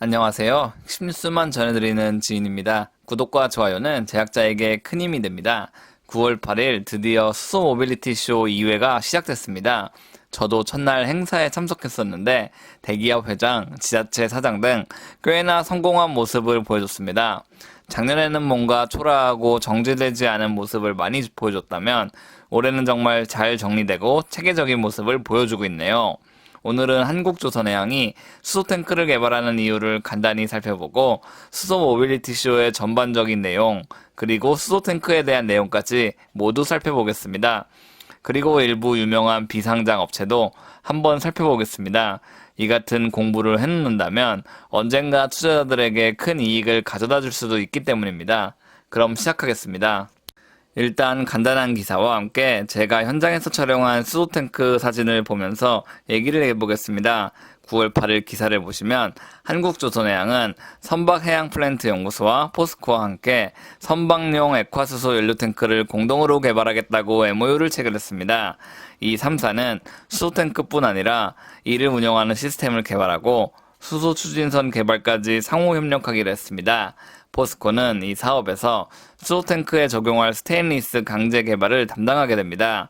안녕하세요. 신뉴스만 전해드리는 지인입니다. 구독과 좋아요는 제작자에게 큰 힘이 됩니다. 9월 8일 드디어 수소 모빌리티 쇼 2회가 시작됐습니다. 저도 첫날 행사에 참석했었는데 대기업 회장, 지자체 사장 등 꽤나 성공한 모습을 보여줬습니다. 작년에는 뭔가 초라하고 정제되지 않은 모습을 많이 보여줬다면 올해는 정말 잘 정리되고 체계적인 모습을 보여주고 있네요. 오늘은 한국조선해양이 수소탱크를 개발하는 이유를 간단히 살펴보고 수소 모빌리티 쇼의 전반적인 내용, 그리고 수소탱크에 대한 내용까지 모두 살펴보겠습니다. 그리고 일부 유명한 비상장 업체도 한번 살펴보겠습니다. 이 같은 공부를 해놓는다면 언젠가 투자자들에게 큰 이익을 가져다 줄 수도 있기 때문입니다. 그럼 시작하겠습니다. 일단 간단한 기사와 함께 제가 현장에서 촬영한 수소탱크 사진을 보면서 얘기를 해보겠습니다. 9월 8일 기사를 보시면 한국조선해양은 선박해양플랜트연구소와 포스코와 함께 선박용 액화수소 연료탱크를 공동으로 개발하겠다고 MOU를 체결했습니다. 이 3사는 수소탱크뿐 아니라 이를 운영하는 시스템을 개발하고 수소 추진선 개발까지 상호 협력하기로 했습니다. 포스코는 이 사업에서 수소탱크에 적용할 스테인리스 강제 개발을 담당하게 됩니다.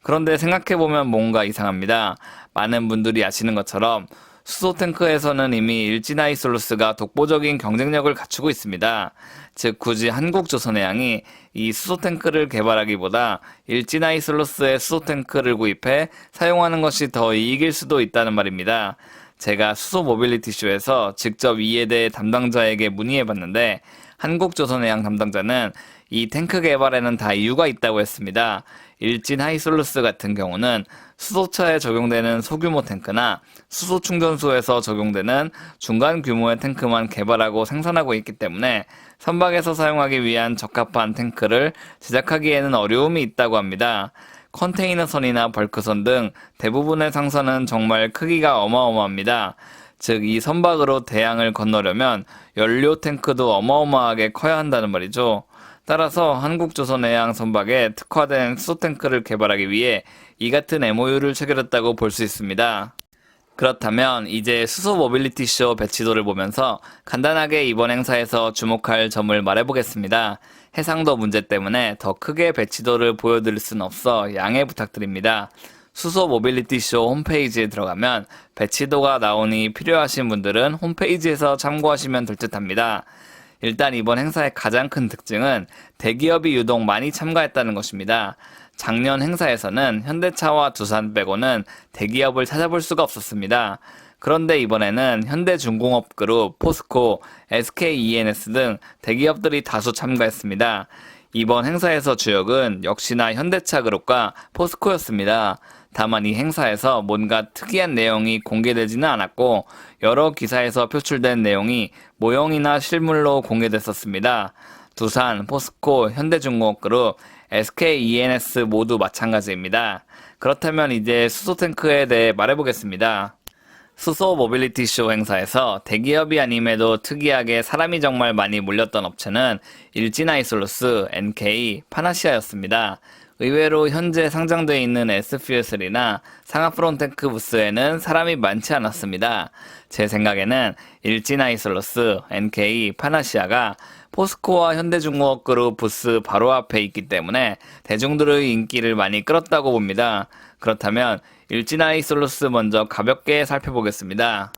그런데 생각해보면 뭔가 이상합니다. 많은 분들이 아시는 것처럼 수소탱크에서는 이미 일진하이솔루스가 독보적인 경쟁력을 갖추고 있습니다. 즉 굳이 한국조선해양이 이 수소탱크를 개발하기보다 일진하이솔루스의 수소탱크를 구입해 사용하는 것이 더 이익일 수도 있다는 말입니다. 제가 수소 모빌리티 쇼에서 직접 이에 대해 담당자에게 문의해봤는데 한국조선해양 담당자는 이 탱크 개발에는 다 이유가 있다고 했습니다. 일진 하이솔루스 같은 경우는 수소차에 적용되는 소규모 탱크나 수소 충전소에서 적용되는 중간 규모의 탱크만 개발하고 생산하고 있기 때문에 선박에서 사용하기 위한 적합한 탱크를 제작하기에는 어려움이 있다고 합니다. 컨테이너선이나 벌크선 등 대부분의 상선은 정말 크기가 어마어마합니다. 즉 이 선박으로 대양을 건너려면 연료 탱크도 어마어마하게 커야 한다는 말이죠. 따라서 한국조선해양 선박에 특화된 수소탱크를 개발하기 위해 이 같은 MOU를 체결했다고 볼 수 있습니다. 그렇다면 이제 수소 모빌리티 쇼 배치도를 보면서 간단하게 이번 행사에서 주목할 점을 말해보겠습니다. 해상도 문제 때문에 더 크게 배치도를 보여드릴 순 없어 양해 부탁드립니다. 수소 모빌리티 쇼 홈페이지에 들어가면 배치도가 나오니 필요하신 분들은 홈페이지에서 참고하시면 될 듯 합니다. 일단 이번 행사의 가장 큰 특징은 대기업이 유독 많이 참가했다는 것입니다. 작년 행사에서는 현대차와 두산 빼고는 대기업을 찾아볼 수가 없었습니다. 그런데 이번에는 현대중공업그룹, 포스코, SKENS 등 대기업들이 다수 참가했습니다. 이번 행사에서 주역은 역시나 현대차그룹과 포스코였습니다. 다만 이 행사에서 뭔가 특이한 내용이 공개되지는 않았고 여러 기사에서 표출된 내용이 모형이나 실물로 공개됐었습니다. 두산, 포스코, 현대중공업그룹, SKENS 모두 마찬가지입니다. 그렇다면 이제 수소탱크에 대해 말해보겠습니다. 수소 모빌리티 쇼 행사에서 대기업이 아님에도 특이하게 사람이 정말 많이 몰렸던 업체는 일진하이솔루스, NK, 파나시아였습니다. 의외로 현재 상장되어 있는 SFUSL이나 상하프론테크 부스에는 사람이 많지 않았습니다. 제 생각에는 일진하이솔루스, NK, 파나시아가 포스코와 현대중공업그룹 부스 바로 앞에 있기 때문에 대중들의 인기를 많이 끌었다고 봅니다. 그렇다면 일진하이솔루스 먼저 가볍게 살펴보겠습니다.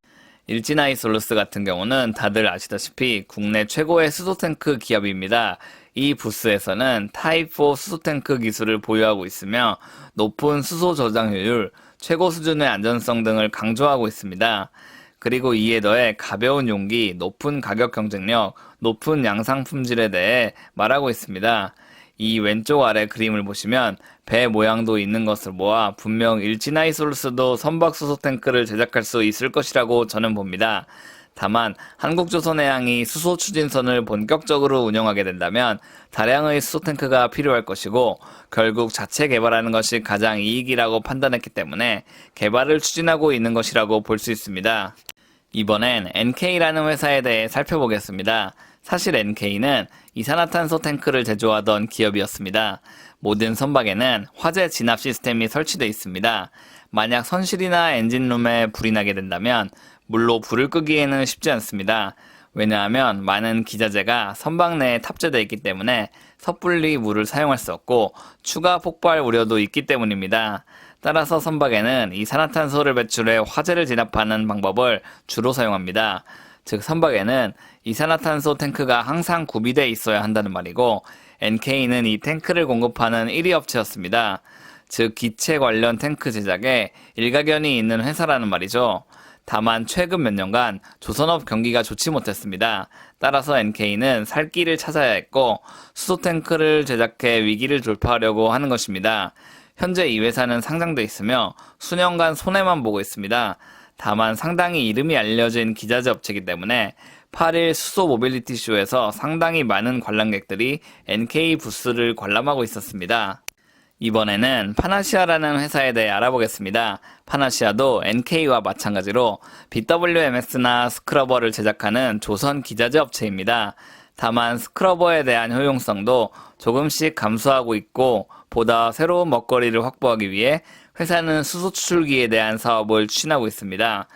일진하이솔루스 같은 경우는 다들 아시다시피 국내 최고의 수소탱크 기업입니다. 이 부스에서는 타입4 수소탱크 기술을 보유하고 있으며 높은 수소 저장 효율, 최고 수준의 안전성 등을 강조하고 있습니다. 그리고 이에 더해 가벼운 용기, 높은 가격 경쟁력, 높은 양상 품질에 대해 말하고 있습니다. 이 왼쪽 아래 그림을 보시면 배 모양도 있는 것을 모아 분명 일진하이솔루스도 선박 수소탱크를 제작할 수 있을 것이라고 저는 봅니다. 다만 한국조선해양이 수소 추진선을 본격적으로 운영하게 된다면 다량의 수소탱크가 필요할 것이고 결국 자체 개발하는 것이 가장 이익이라고 판단했기 때문에 개발을 추진하고 있는 것이라고 볼 수 있습니다. 이번엔 NK라는 회사에 대해 살펴보겠습니다. 사실 NK는 이산화탄소 탱크를 제조하던 기업이었습니다. 모든 선박에는 화재 진압 시스템이 설치되어 있습니다. 만약 선실이나 엔진룸에 불이 나게 된다면 물로 불을 끄기에는 쉽지 않습니다. 왜냐하면 많은 기자재가 선박 내에 탑재되어 있기 때문에 섣불리 물을 사용할 수 없고 추가 폭발 우려도 있기 때문입니다. 따라서 선박에는 이산화탄소를 배출해 화재를 진압하는 방법을 주로 사용합니다. 즉 선박에는 이산화탄소 탱크가 항상 구비되어 있어야 한다는 말이고 NK는 이 탱크를 공급하는 1위 업체였습니다. 즉 기체 관련 탱크 제작에 일가견이 있는 회사라는 말이죠. 다만 최근 몇 년간 조선업 경기가 좋지 못했습니다. 따라서 NK는 살 길을 찾아야 했고 수소 탱크를 제작해 위기를 돌파하려고 하는 것입니다. 현재 이 회사는 상장돼 있으며 수년간 손해만 보고 있습니다. 다만 상당히 이름이 알려진 기자재 업체이기 때문에 8일 수소 모빌리티 쇼에서 상당히 많은 관람객들이 NK 부스를 관람하고 있었습니다. 이번에는 파나시아라는 회사에 대해 알아보겠습니다. 파나시아도 NK와 마찬가지로 BWMS나 스크러버를 제작하는 조선 기자재 업체입니다. 다만 스크러버에 대한 효용성도 조금씩 감소하고 있고 보다 새로운 먹거리를 확보하기 위해 회사는 수소 추출기에 대한 사업을 추진하고 있습니다.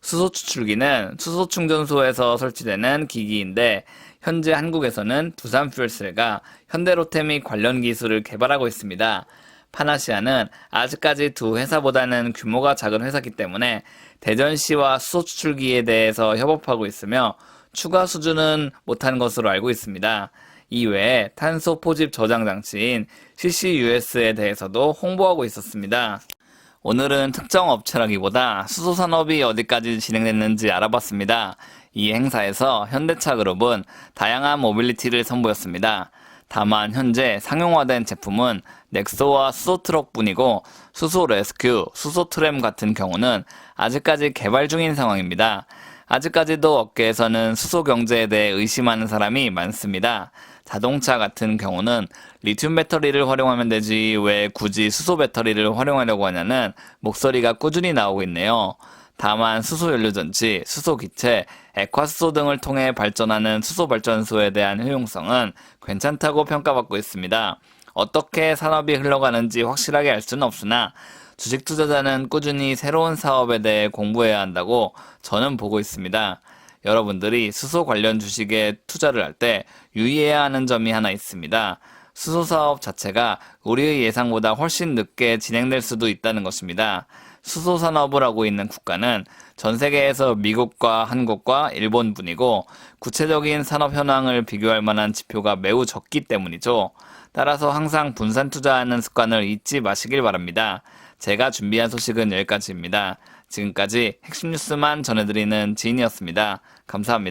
수소 추출기는 수소 충전소에서 설치되는 기기인데 현재 한국에서는 두산퓨얼셀과 현대로템이 관련 기술을 개발하고 있습니다. 파나시아는 아직까지 두 회사보다는 규모가 작은 회사이기 때문에 대전시와 수소 추출기에 대해서 협업하고 있으며 추가 수주는 못한 것으로 알고 있습니다. 이외에 탄소 포집 저장 장치인 CCUS에 대해서도 홍보하고 있었습니다. 오늘은 특정 업체라기보다 수소 산업이 어디까지 진행됐는지 알아봤습니다. 이 행사에서 현대차 그룹은 다양한 모빌리티를 선보였습니다. 다만 현재 상용화된 제품은 넥소와 수소 트럭뿐이고 수소 레스큐, 수소 트램 같은 경우는 아직까지 개발 중인 상황입니다. 아직까지도 업계에서는 수소 경제에 대해 의심하는 사람이 많습니다. 자동차 같은 경우는 리튬 배터리를 활용하면 되지 왜 굳이 수소 배터리를 활용하려고 하냐는 목소리가 꾸준히 나오고 있네요. 다만 수소 연료전지, 수소 기체, 액화수소 등을 통해 발전하는 수소 발전소에 대한 효용성은 괜찮다고 평가받고 있습니다. 어떻게 산업이 흘러가는지 확실하게 알 수는 없으나 주식 투자자는 꾸준히 새로운 사업에 대해 공부해야 한다고 저는 보고 있습니다. 여러분들이 수소 관련 주식에 투자를 할 때 유의해야 하는 점이 하나 있습니다. 수소 사업 자체가 우리의 예상보다 훨씬 늦게 진행될 수도 있다는 것입니다. 수소 산업을 하고 있는 국가는 전 세계에서 미국과 한국과 일본뿐이고 구체적인 산업 현황을 비교할 만한 지표가 매우 적기 때문이죠. 따라서 항상 분산 투자하는 습관을 잊지 마시길 바랍니다. 제가 준비한 소식은 여기까지입니다. 지금까지 핵심 뉴스만 전해드리는 지인이었습니다. 감사합니다.